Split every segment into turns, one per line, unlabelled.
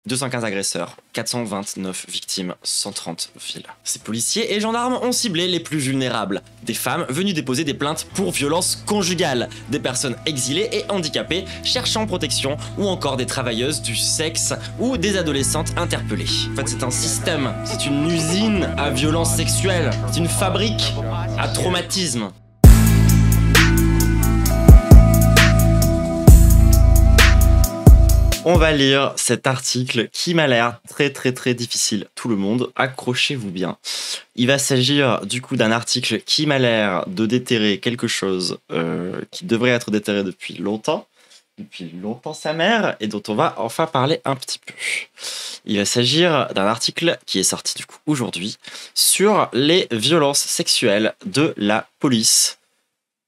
215 agresseurs, 429 victimes, 130 villes. Ces policiers et gendarmes ont ciblé les plus vulnérables, des femmes venues déposer des plaintes pour violences conjugales, des personnes exilées et handicapées cherchant protection ou encore des travailleuses du sexe ou des adolescentes interpellées. En fait, c'est un système, c'est une usine à violences sexuelles, c'est une fabrique à traumatisme. On va lire cet article qui m'a l'air très difficile. Tout le monde, accrochez-vous bien. Il va s'agir du coup d'un article qui m'a l'air de déterrer quelque chose qui devrait être déterré depuis longtemps sa mère, et dont on va enfin parler un petit peu. Il va s'agir d'un article qui est sorti du coup aujourd'hui sur les violences sexuelles de la police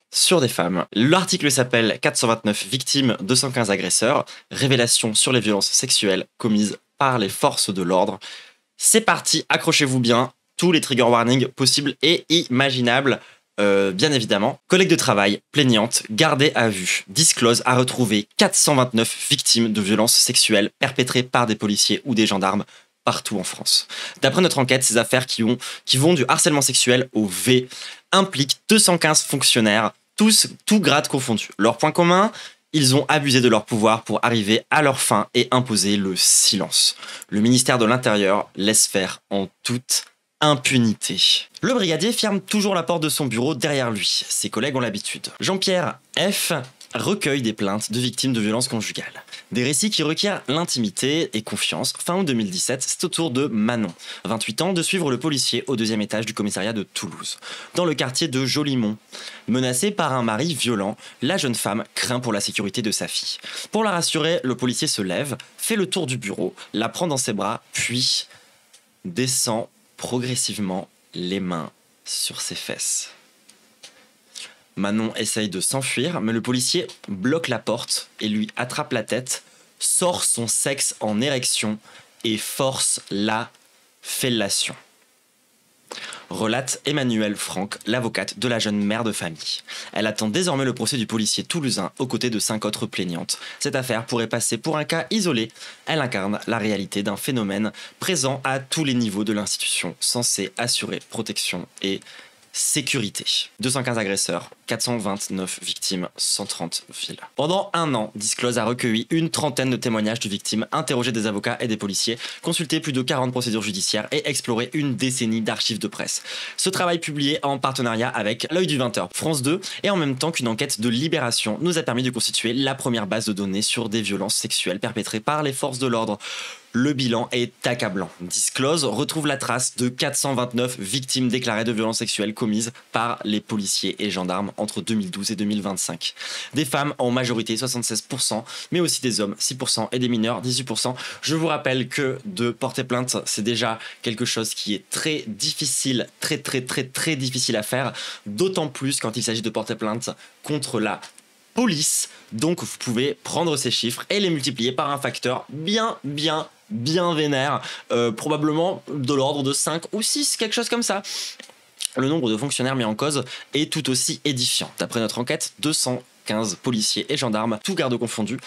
sur des femmes. L'article s'appelle 429 victimes, 215 agresseurs, révélations sur les violences sexuelles commises par les forces de l'ordre. C'est parti, accrochez-vous bien, tous les trigger warnings possibles et imaginables, bien évidemment. Collègue de travail, plaignante, gardée à vue, disclose a retrouvé 429 victimes de violences sexuelles perpétrées par des policiers ou des gendarmes partout en France. D'après notre enquête, ces affaires qui vont du harcèlement sexuel au V impliquent 215 fonctionnaires, tout grade confondu. Leur point commun, ils ont abusé de leur pouvoir pour arriver à leur fin et imposer le silence. Le ministère de l'Intérieur laisse faire en toute impunité. Le brigadier ferme toujours la porte de son bureau derrière lui. Ses collègues ont l'habitude. Jean-Pierre F. recueille des plaintes de victimes de violences conjugales. Des récits qui requièrent l'intimité et confiance. Fin août 2017, c'est au tour de Manon, 28 ans, de suivre le policier au 2e étage du commissariat de Toulouse, dans le quartier de Jolimont. Menacée par un mari violent, la jeune femme craint pour la sécurité de sa fille. Pour la rassurer, le policier se lève, fait le tour du bureau, la prend dans ses bras, puis descend progressivement les mains sur ses fesses. Manon essaye de s'enfuir, mais le policier bloque la porte et lui attrape la tête, sort son sexe en érection et force la fellation. Relate Emmanuelle Franck, l'avocate de la jeune mère de famille. Elle attend désormais le procès du policier toulousain aux côtés de 5 autres plaignantes. Cette affaire pourrait passer pour un cas isolé. Elle incarne la réalité d'un phénomène présent à tous les niveaux de l'institution, censé assurer protection et sécurité. 215 agresseurs, 429 victimes, 130 villes. Pendant un an, Disclose a recueilli une trentaine de témoignages de victimes, interrogé des avocats et des policiers, consulté plus de 40 procédures judiciaires et exploré une décennie d'archives de presse. Ce travail publié en partenariat avec L'Œil du 20h, France 2, et en même temps qu'une enquête de Libération, nous a permis de constituer la première base de données sur des violences sexuelles perpétrées par les forces de l'ordre. Le bilan est accablant. Disclose retrouve la trace de 429 victimes déclarées de violences sexuelles commises par les policiers et gendarmes entre 2012 et 2025. Des femmes en majorité 76%, mais aussi des hommes 6% et des mineurs 18%. Je vous rappelle que de porter plainte, c'est déjà quelque chose qui est très difficile, très difficile à faire, d'autant plus quand il s'agit de porter plainte contre la police. Donc vous pouvez prendre ces chiffres et les multiplier par un facteur bien vénère, probablement de l'ordre de 5 ou 6, quelque chose comme ça. Le nombre de fonctionnaires mis en cause est tout aussi édifiant. D'après notre enquête, 215 policiers et gendarmes, tous gardes confondus,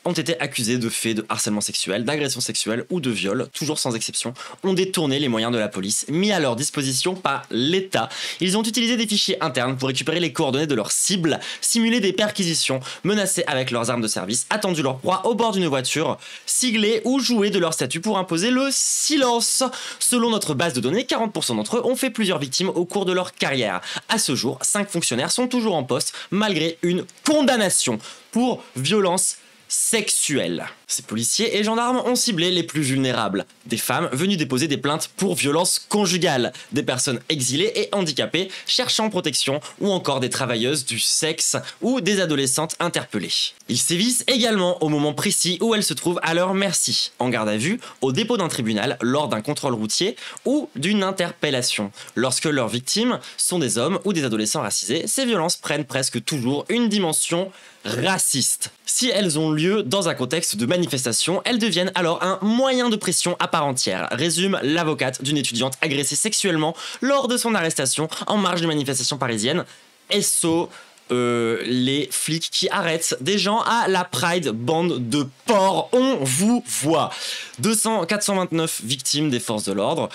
ont été accusés de faits de harcèlement sexuel, d'agression sexuelle ou de viol, toujours sans exception, ont détourné les moyens de la police mis à leur disposition par l'État. Ils ont utilisé des fichiers internes pour récupérer les coordonnées de leurs cibles, simuler des perquisitions, menacer avec leurs armes de service, attendu leur proie au bord d'une voiture, sigler ou jouer de leur statut pour imposer le silence. Selon notre base de données, 40% d'entre eux ont fait plusieurs victimes au cours de leur carrière. À ce jour, 5 fonctionnaires sont toujours en poste malgré une condamnation pour violence sexuelle. Ces policiers et gendarmes ont ciblé les plus vulnérables, des femmes venues déposer des plaintes pour violences conjugales, des personnes exilées et handicapées cherchant protection ou encore des travailleuses du sexe ou des adolescentes interpellées. Ils sévissent également au moment précis où elles se trouvent à leur merci, en garde à vue, au dépôt d'un tribunal, lors d'un contrôle routier ou d'une interpellation. Lorsque leurs victimes sont des hommes ou des adolescents racisés, ces violences prennent presque toujours une dimension raciste. Si elles ont lieu dans un contexte de manifestation, elles deviennent alors un moyen de pression à part entière, résume l'avocate d'une étudiante agressée sexuellement lors de son arrestation en marge d'une manifestation parisienne. SO les flics qui arrêtent des gens à la Pride, bande de porcs, on vous voit. 429 victimes des forces de l'ordre,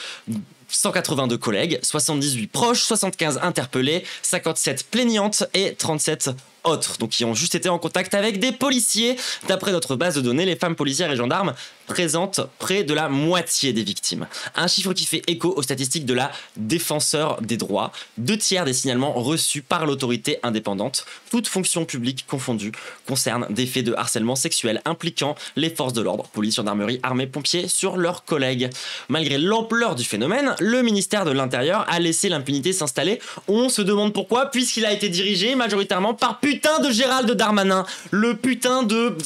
182 collègues, 78 proches, 75 interpellés, 57 plaignantes et 37 autres, donc qui ont juste été en contact avec des policiers. D'après notre base de données, les femmes policières et gendarmes présentent près de la moitié des victimes. Un chiffre qui fait écho aux statistiques de la Défenseure des droits. 2/3 des signalements reçus par l'autorité indépendante, toutes fonctions publiques confondues, concernent des faits de harcèlement sexuel impliquant les forces de l'ordre, police, gendarmerie, armée, pompiers, sur leurs collègues. Malgré l'ampleur du phénomène, le ministère de l'Intérieur a laissé l'impunité s'installer. On se demande pourquoi, puisqu'il a été dirigé majoritairement par putain de Gérald Darmanin, le putain de...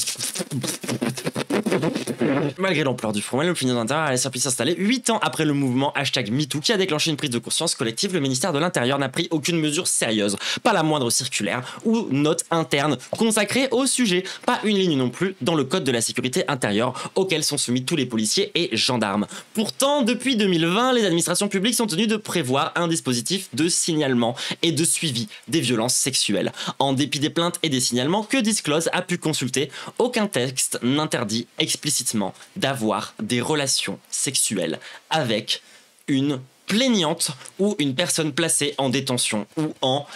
Malgré l'ampleur du phénomène, le ministère de l'Intérieur a laissé l'impunité s'installer. 8 ans après le mouvement #MeToo qui a déclenché une prise de conscience collective, le ministère de l'Intérieur n'a pris aucune mesure sérieuse, pas la moindre circulaire ou note interne consacrée au sujet, pas une ligne non plus dans le code de la sécurité intérieure auquel sont soumis tous les policiers et gendarmes. Pourtant, depuis 2020, les administrations publiques sont tenues de prévoir un dispositif de signalement et de suivi des violences sexuelles. En dépit des plaintes et des signalements que Disclose a pu consulter, aucun texte n'interdit explicitement d'avoir des relations sexuelles avec une plaignante ou une personne placée en détention ou en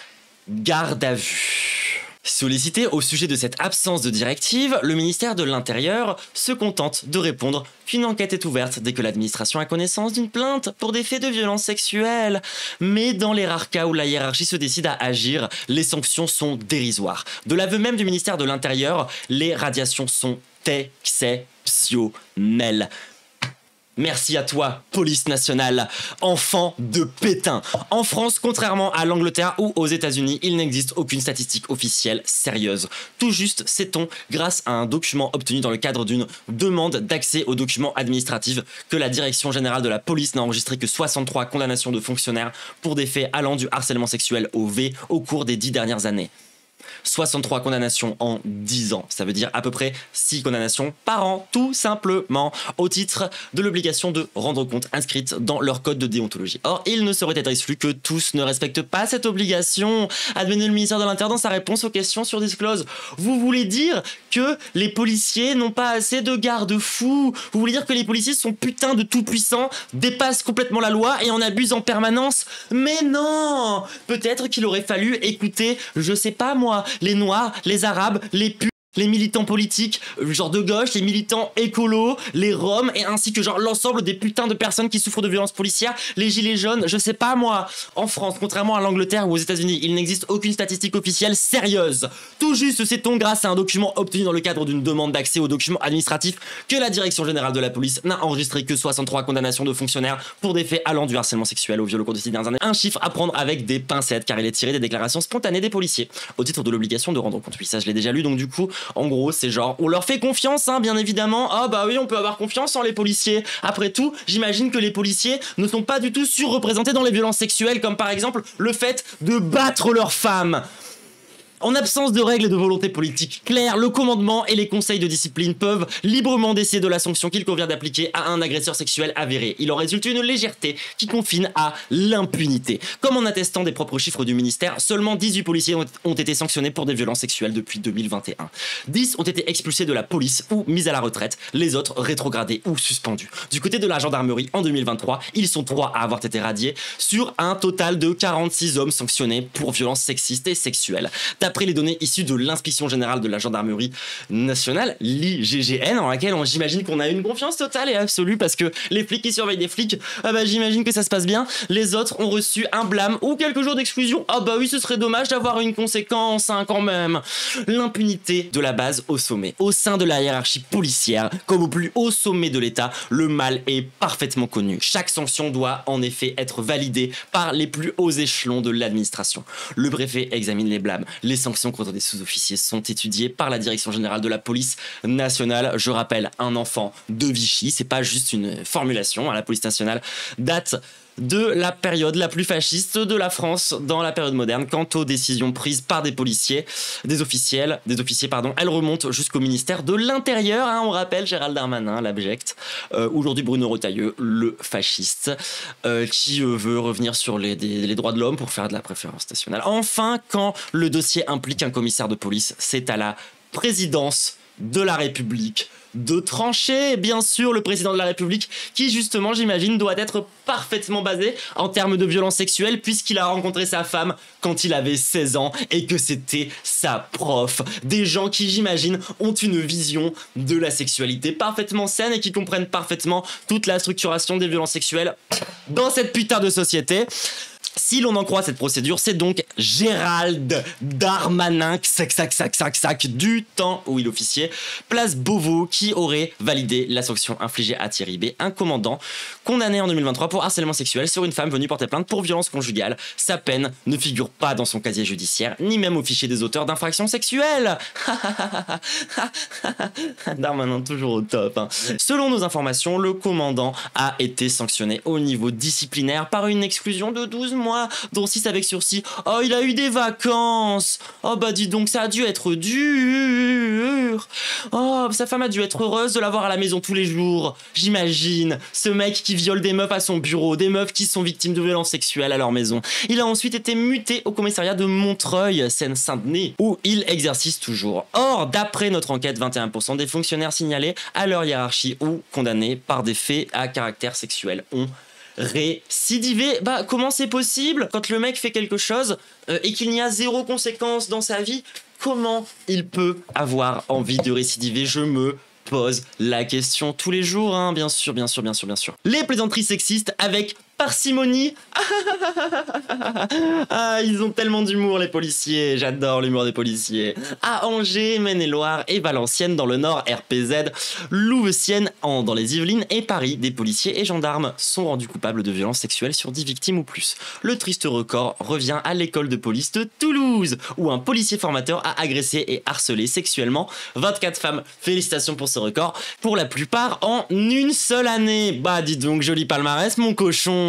garde à vue. Sollicité au sujet de cette absence de directive, le ministère de l'Intérieur se contente de répondre qu'une enquête est ouverte dès que l'administration a connaissance d'une plainte pour des faits de violence sexuelle. Mais dans les rares cas où la hiérarchie se décide à agir, les sanctions sont dérisoires. De l'aveu même du ministère de l'Intérieur, les radiations sont exceptionnelles. Merci à toi, police nationale, enfant de Pétain. En France, contrairement à l'Angleterre ou aux États-Unis, il n'existe aucune statistique officielle sérieuse. Tout juste, sait-on, grâce à un document obtenu dans le cadre d'une demande d'accès aux documents administratifs, que la Direction générale de la police n'a enregistré que 63 condamnations de fonctionnaires pour des faits allant du harcèlement sexuel au V au cours des 10 dernières années. 63 condamnations en 10 ans, ça veut dire à peu près 6 condamnations par an, tout simplement, au titre de l'obligation de rendre compte inscrite dans leur code de déontologie. Or, il ne saurait être exclu que tous ne respectent pas cette obligation. Advenez le ministère de l'Intérieur dans sa réponse aux questions sur Disclose. Vous voulez dire que les policiers n'ont pas assez de garde-fous? Vous voulez dire que les policiers sont putain de tout-puissants, dépassent complètement la loi et en abusent en permanence? Mais non! Peut-être qu'il aurait fallu écouter, je sais pas moi, les Noirs, les Arabes, les putes, les militants politiques, genre de gauche, les militants écolos, les Roms, et ainsi que genre l'ensemble des putains de personnes qui souffrent de violences policières, les gilets jaunes, je sais pas moi. En France, contrairement à l'Angleterre ou aux États-Unis, il n'existe aucune statistique officielle sérieuse. Tout juste sait-on grâce à un document obtenu dans le cadre d'une demande d'accès aux documents administratifs que la Direction générale de la police n'a enregistré que 63 condamnations de fonctionnaires pour des faits allant du harcèlement sexuel au viol au cours des 6 dernières années. Un chiffre à prendre avec des pincettes car il est tiré des déclarations spontanées des policiers au titre de l'obligation de rendre compte. Oui, ça je l'ai déjà lu, donc du coup en gros, c'est genre, on leur fait confiance, hein, bien évidemment. Ah bah oui, on peut avoir confiance en les policiers. Après tout, j'imagine que les policiers ne sont pas du tout surreprésentés dans les violences sexuelles, comme par exemple le fait de battre leurs femmes. En absence de règles et de volonté politique claires, le commandement et les conseils de discipline peuvent librement décider de la sanction qu'il convient d'appliquer à un agresseur sexuel avéré. Il en résulte une légèreté qui confine à l'impunité. Comme en attestant des propres chiffres du ministère, seulement 18 policiers ont été sanctionnés pour des violences sexuelles depuis 2021. 10 ont été expulsés de la police ou mis à la retraite, les autres rétrogradés ou suspendus. Du côté de la gendarmerie, en 2023, ils sont 3 à avoir été radiés sur un total de 46 hommes sanctionnés pour violences sexistes et sexuelles. D'après les données issues de l'inspection générale de la gendarmerie nationale, l'IGGN, en laquelle j'imagine qu'on a une confiance totale et absolue parce que les flics qui surveillent des flics, ah bah j'imagine que ça se passe bien. Les autres ont reçu un blâme ou quelques jours d'exclusion. Ah bah oui, ce serait dommage d'avoir une conséquence, hein, quand même. L'impunité de la base au sommet. Au sein de la hiérarchie policière, comme au plus haut sommet de l'État, le mal est parfaitement connu. Chaque sanction doit en effet être validée par les plus hauts échelons de l'administration. Le préfet examine les blâmes, les sanctions contre des sous-officiers sont étudiées par la Direction générale de la police nationale. Je rappelle, un enfant de Vichy, c'est pas juste une formulation, à la police nationale date de la période la plus fasciste de la France dans la période moderne. Quant aux décisions prises par des officiers, elles remontent jusqu'au ministère de l'Intérieur. On rappelle Gérald Darmanin, l'abject. Aujourd'hui, Bruno Retailleau, le fasciste, qui veut revenir sur les droits de l'homme pour faire de la préférence nationale. Enfin, quand le dossier implique un commissaire de police, c'est à la présidence de la République de trancher, bien sûr, le président de la République qui justement, j'imagine, doit être parfaitement basé en termes de violence sexuelle puisqu'il a rencontré sa femme quand il avait 16 ans et que c'était sa prof. Des gens qui, j'imagine, ont une vision de la sexualité parfaitement saine et qui comprennent parfaitement toute la structuration des violences sexuelles dans cette putain de société. Si l'on en croit cette procédure, c'est donc Gérald Darmanin, du temps où il officiait, place Beauvau, qui aurait validé la sanction infligée à Thierry B, un commandant condamné en 2023 pour harcèlement sexuel sur une femme venue porter plainte pour violence conjugale. Sa peine ne figure pas dans son casier judiciaire, ni même au fichier des auteurs d'infractions sexuelles. Darmanin toujours au top. Selon nos informations, le commandant a été sanctionné au niveau disciplinaire par une exclusion de 12 mois, dont 6 avec sursis. Oh, il a eu des vacances. Oh, bah dis donc, ça a dû être dur. Oh, sa femme a dû être heureuse de l'avoir à la maison tous les jours. J'imagine. Ce mec qui viole des meufs à son bureau, des meufs qui sont victimes de violences sexuelles à leur maison. Il a ensuite été muté au commissariat de Montreuil, Seine-Saint-Denis, où il exerce toujours. Or, d'après notre enquête, 21% des fonctionnaires signalés à leur hiérarchie ou condamnés par des faits à caractère sexuel ont récidivé. Bah, comment c'est possible quand le mec fait quelque chose et qu'il n'y a zéro conséquence dans sa vie? Comment il peut avoir envie de récidiver? Je me pose la question tous les jours, hein, bien sûr. Les plaisanteries sexistes avec parcimonie. Ah, ils ont tellement d'humour, les policiers. J'adore l'humour des policiers. À Angers, Maine-et-Loire et Valenciennes dans le Nord, RPZ, Louveciennes dans les Yvelines et Paris, des policiers et gendarmes sont rendus coupables de violences sexuelles sur 10 victimes ou plus. Le triste record revient à l'école de police de Toulouse, où un policier formateur a agressé et harcelé sexuellement 24 femmes. Félicitations pour ce record, pour la plupart en une seule année. Bah dis donc, joli palmarès, mon cochon.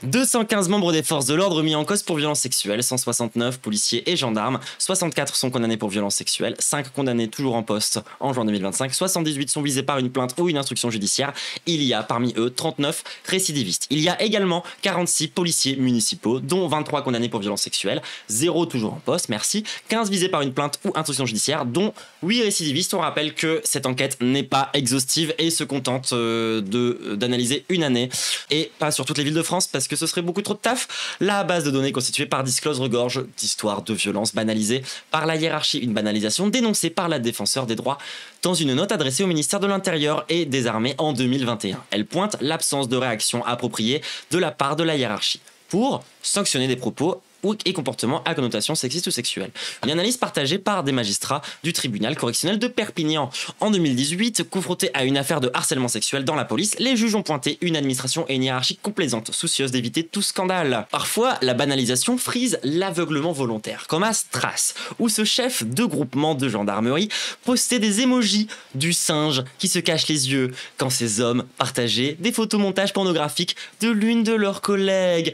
215 membres des forces de l'ordre mis en cause pour violences sexuelles, 169 policiers et gendarmes, 64 sont condamnés pour violences sexuelles, 5 condamnés toujours en poste en juin 2025, 78 sont visés par une plainte ou une instruction judiciaire. Il y a parmi eux 39 récidivistes. Il y a également 46 policiers municipaux, dont 23 condamnés pour violences sexuelles, 0 toujours en poste, merci, 15 visés par une plainte ou instruction judiciaire, dont 8 récidivistes. On rappelle que cette enquête n'est pas exhaustive et se contente d'analyser une année et pas sur toutes les villes de France parce que ce serait beaucoup trop de taf. La base de données constituée par Disclose regorge d'histoires de violences banalisées par la hiérarchie, une banalisation dénoncée par la défenseur des droits dans une note adressée au ministère de l'Intérieur et des Armées en 2021. Elle pointe l'absence de réaction appropriée de la part de la hiérarchie pour sanctionner des propos et comportements à connotation sexiste ou sexuelle. Une analyse partagée par des magistrats du tribunal correctionnel de Perpignan. En 2018, confrontés à une affaire de harcèlement sexuel dans la police, les juges ont pointé une administration et une hiérarchie complaisante, soucieuse d'éviter tout scandale. Parfois, la banalisation frise l'aveuglement volontaire, comme à Stras, où ce chef de groupement de gendarmerie postait des émojis du singe qui se cache les yeux quand ces hommes partageaient des photomontages pornographiques de l'une de leurs collègues.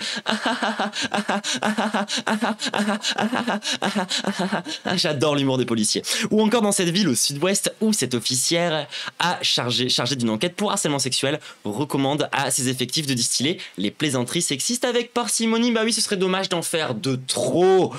J'adore l'humour des policiers. Ou encore dans cette ville au sud-ouest où cette officière chargée d'une enquête pour harcèlement sexuel recommande à ses effectifs de distiller les plaisanteries sexistes avec parcimonie. Bah oui, ce serait dommage d'en faire de trop.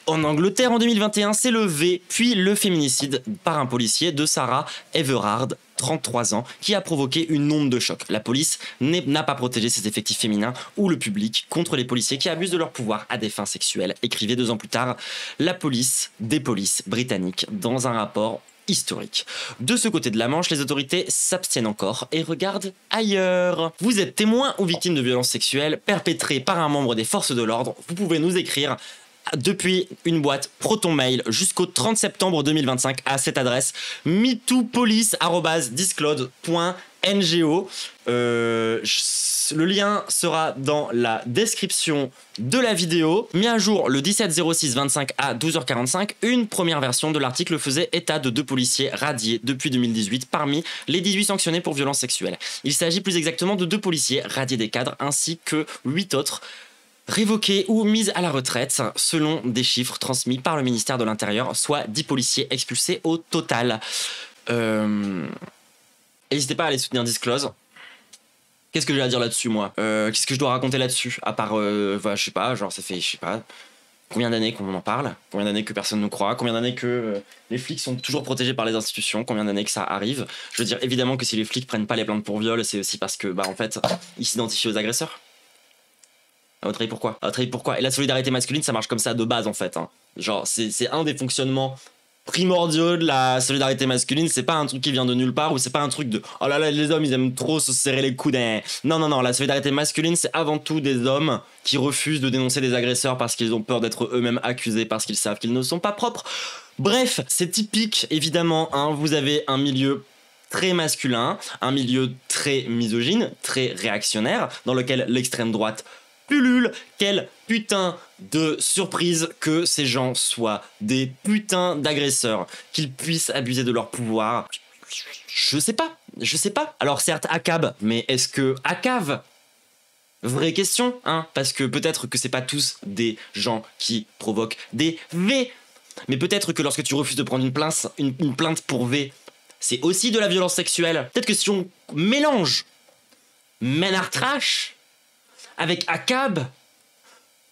En Angleterre, en 2021, s'est levé puis le féminicide par un policier de Sarah Everard, 33 ans, qui a provoqué une onde de choc. La police n'a pas protégé ses effectifs féminins ou le public contre les policiers qui abusent de leur pouvoir à des fins sexuelles, écrivait 2 ans plus tard la police des polices britanniques dans un rapport historique. De ce côté de la Manche, les autorités s'abstiennent encore et regardent ailleurs. Vous êtes témoin ou victime de violences sexuelles perpétrées par un membre des forces de l'ordre, vous pouvez nous écrire depuis une boîte Proton Mail jusqu'au 30 septembre 2025 à cette adresse metoopolice@disclose.fr. NGO. Le lien sera dans la description de la vidéo. Mis à jour le 17/06/25 à 12h45, une première version de l'article faisait état de 2 policiers radiés depuis 2018 parmi les 18 sanctionnés pour violences sexuelles. Il s'agit plus exactement de 2 policiers radiés des cadres ainsi que 8 autres révoqués ou mis à la retraite selon des chiffres transmis par le ministère de l'Intérieur, soit 10 policiers expulsés au total. N'hésitez pas à aller soutenir Disclose. Qu'est-ce que j'ai à dire là-dessus, moi? Qu'est-ce que je dois raconter là-dessus? À part, je sais pas, genre ça fait, je sais pas, combien d'années qu'on en parle? Combien d'années que personne ne croit? Combien d'années que les flics sont toujours protégés par les institutions? Combien d'années que ça arrive? Je veux dire, évidemment que si les flics prennent pas les plaintes pour viol, c'est aussi parce que, en fait, ils s'identifient aux agresseurs. À votre avis, pourquoi? À votre avis, pourquoi? Et la solidarité masculine, ça marche comme ça de base, en fait. Hein. Genre, c'est un des fonctionnements primordiaux de la solidarité masculine. C'est pas un truc qui vient de nulle part, ou c'est pas un truc de oh là là, les hommes ils aiment trop se serrer les coudes. Non, la solidarité masculine, c'est avant tout des hommes qui refusent de dénoncer des agresseurs parce qu'ils ont peur d'être eux-mêmes accusés, parce qu'ils savent qu'ils ne sont pas propres. Bref, c'est typique, évidemment, hein, vous avez un milieu très masculin, un milieu très misogyne, très réactionnaire, dans lequel l'extrême droite pullule. Quelle putain de surprise que ces gens soient des putains d'agresseurs, qu'ils puissent abuser de leur pouvoir. Je sais pas. Alors certes, ACAB, mais est-ce que ACAV? Vraie question, hein, parce que peut-être que c'est pas tous des gens qui provoquent des V, mais peut-être que lorsque tu refuses de prendre une plainte pour V, c'est aussi de la violence sexuelle. Peut-être que si on mélange Ménard Trash avec ACAB,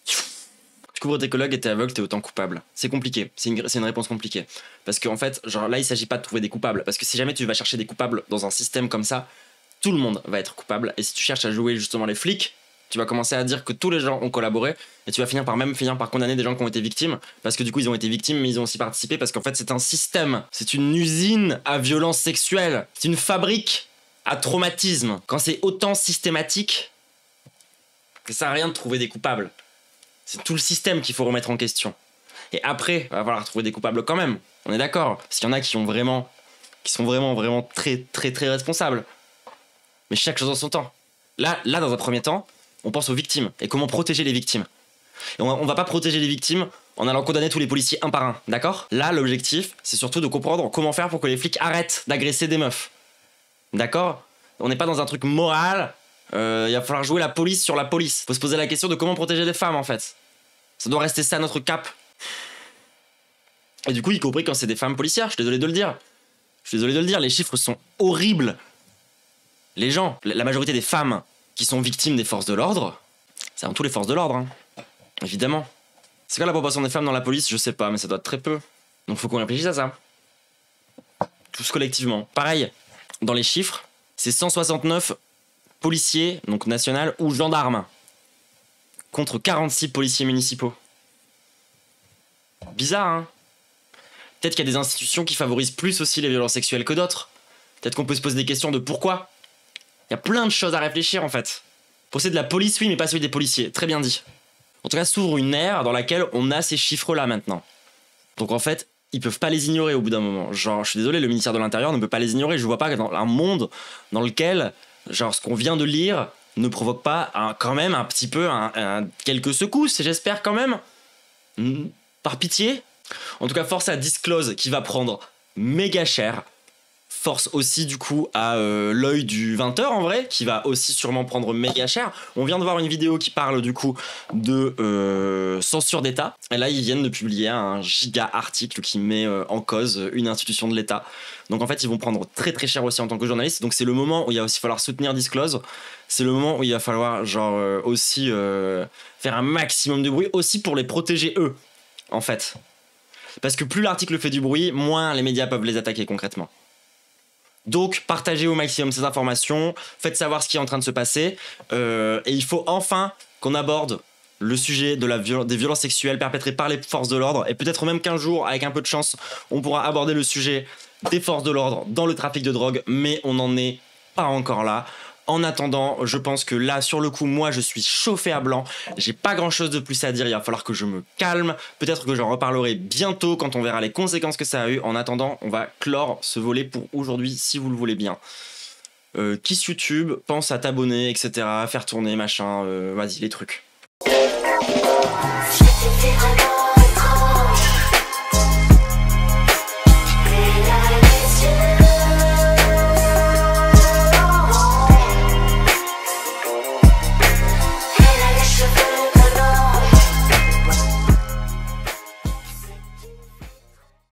tu couvres tes collègues et t'es aveugle, t'es autant coupable. C'est compliqué, c'est une réponse compliquée. Parce qu'en fait, genre là, il s'agit pas de trouver des coupables. Parce que si jamais tu vas chercher des coupables dans un système comme ça, tout le monde va être coupable. Et si tu cherches à jouer justement les flics, tu vas commencer à dire que tous les gens ont collaboré et tu vas finir par condamner des gens qui ont été victimes. Parce que du coup, ils ont été victimes, mais ils ont aussi participé. Parce qu'en fait, c'est un système. C'est une usine à violence sexuelle. C'est une fabrique à traumatisme. Quand c'est autant systématique, que ça sert à rien de trouver des coupables. C'est tout le système qu'il faut remettre en question. Et après, il va falloir trouver des coupables quand même. On est d'accord. Parce qu'il y en a qui sont vraiment très, très, très responsables. Mais chaque chose en son temps. Là, dans un premier temps, on pense aux victimes et comment protéger les victimes. Et on va pas protéger les victimes en allant condamner tous les policiers un par un, d'accord? Là, l'objectif, c'est surtout de comprendre comment faire pour que les flics arrêtent d'agresser des meufs. D'accord? On n'est pas dans un truc moral. Il va falloir jouer la police sur la police. Faut se poser la question de comment protéger les femmes en fait. Ça doit rester ça notre cap. Et du coup, y compris quand c'est des femmes policières, je suis désolé de le dire. Les chiffres sont horribles. Les gens, la majorité des femmes qui sont victimes des forces de l'ordre, c'est avant tout les forces de l'ordre, hein. Évidemment. C'est quoi la proportion des femmes dans la police? Je sais pas, mais ça doit être très peu. Donc faut qu'on réfléchisse à ça. Tous collectivement. Pareil, dans les chiffres, c'est 169 policiers, donc national, ou gendarmes, contre 46 policiers municipaux. Bizarre, hein? Peut-être qu'il y a des institutions qui favorisent plus aussi les violences sexuelles que d'autres. Peut-être qu'on peut se poser des questions de pourquoi. Il y a plein de choses à réfléchir en fait. Procès de la police, oui, mais pas celui des policiers. Très bien dit. En tout cas, s'ouvre une ère dans laquelle on a ces chiffres-là maintenant. Donc en fait, ils peuvent pas les ignorer au bout d'un moment. Genre, je suis désolé, le ministère de l'Intérieur ne peut pas les ignorer. Je vois pas dans un monde dans lequel, genre, ce qu'on vient de lire ne provoque pas quand même un petit peu quelques secousses, j'espère quand même. Par pitié. En tout cas, force à Disclose qui va prendre méga cher. Force aussi du coup à l'œil du 20h en vrai, qui va aussi sûrement prendre méga cher. On vient de voir une vidéo qui parle du coup de censure d'État. Et là, ils viennent de publier un giga article qui met en cause une institution de l'État. Donc en fait, ils vont prendre très très cher aussi en tant que journaliste. Donc c'est le moment où il va aussi falloir soutenir Disclose. C'est le moment où il va falloir genre aussi faire un maximum de bruit, aussi pour les protéger eux, en fait. Parce que plus l'article fait du bruit, moins les médias peuvent les attaquer concrètement. Donc, partagez au maximum ces informations, faites savoir ce qui est en train de se passer, et il faut enfin qu'on aborde le sujet des violences sexuelles perpétrées par les forces de l'ordre, et peut-être même qu'un jour, avec un peu de chance, on pourra aborder le sujet des forces de l'ordre dans le trafic de drogue, mais on n'en est pas encore là. En attendant, je pense que là, sur le coup, moi, je suis chauffé à blanc. J'ai pas grand-chose de plus à dire. Il va falloir que je me calme. Peut-être que j'en reparlerai bientôt quand on verra les conséquences que ça a eu. En attendant, on va clore ce volet pour aujourd'hui, si vous le voulez bien. kiss YouTube, pense à t'abonner, etc., faire tourner, machin, vas-y, les trucs.
Je te fais un